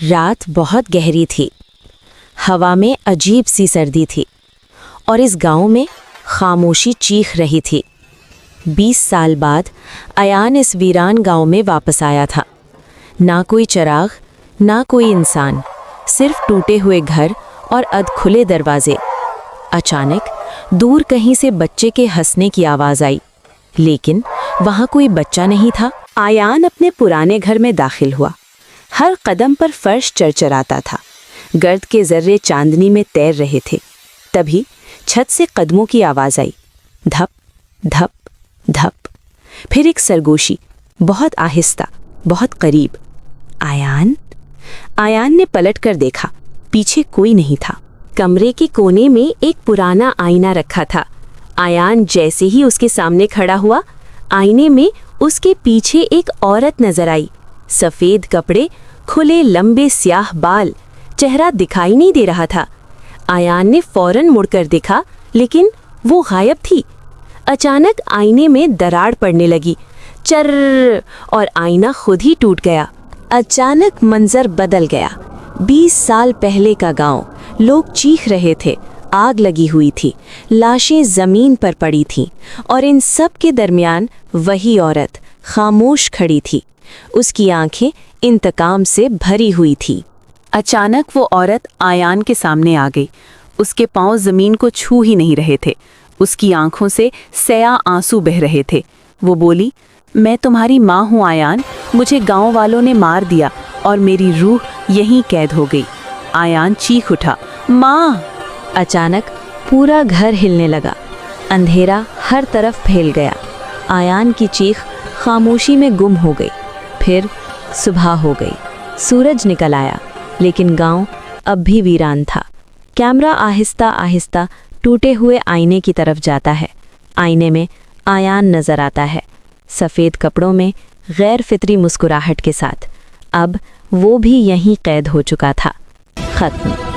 रात बहुत गहरी थी। हवा में अजीब सी सर्दी थी और इस गांव में खामोशी चीख रही थी। 20 साल बाद अयान इस वीरान गांव में वापस आया था। ना कोई चिराग, ना कोई इंसान, सिर्फ टूटे हुए घर और अधखुले दरवाजे। अचानक दूर कहीं से बच्चे के हंसने की आवाज़ आई, लेकिन वहाँ कोई बच्चा नहीं था। अयान अपने पुराने घर में दाखिल हुआ। हर कदम पर फर्श चरचराता था, गर्द के जर्रे चांदनी में तैर रहे थे। तभी छत से कदमों की आवाज़ आई, धप धप धप। फिर एक सरगोशी, बहुत आहिस्ता, बहुत करीब। आयान ने पलट कर देखा, पीछे कोई नहीं था। कमरे के कोने में एक पुराना आईना रखा था। आयान जैसे ही उसके सामने खड़ा हुआ, आईने में उसके पीछे एक औरत नजर आई। सफ़ेद कपड़े, खुले लंबे स्याह बाल, चेहरा दिखाई नहीं दे रहा था। आयान ने फौरन मुड़कर देखा, लेकिन वो गायब थी। अचानक आईने में दरार पड़ने लगी, चर्र, और आईना खुद ही टूट गया। अचानक मंजर बदल गया। 20 साल पहले का गांव। लोग चीख रहे थे, आग लगी हुई थी, लाशें जमीन पर पड़ी थीं, और इन सब के दरमियान वही औरत खामोश खड़ी थी। उसकी आंखें इंतकाम से भरी हुई थी। अचानक वो औरत आयान के सामने आ गई। उसके पांव जमीन को छू ही नहीं रहे थे। उसकी आंखों से सया आंसू बह रहे थे। वो बोली, मैं तुम्हारी माँ हूँ आयान। मुझे गांव वालों ने मार दिया और मेरी रूह यहीं कैद हो गई। आयान चीख उठा, माँ! अचानक पूरा घर हिलने लगा। अंधेरा हर तरफ फैल गया। आयान की चीख खामोशी में गुम हो गई। फिर सुबह हो गई। सूरज निकल आया, लेकिन गांव अब भी वीरान था। कैमरा आहिस्ता आहिस्ता टूटे हुए आईने की तरफ जाता है। आईने में आयान नजर आता है, सफ़ेद कपड़ों में, गैर फितरी मुस्कुराहट के साथ। अब वो भी यहीं कैद हो चुका था। खत्म।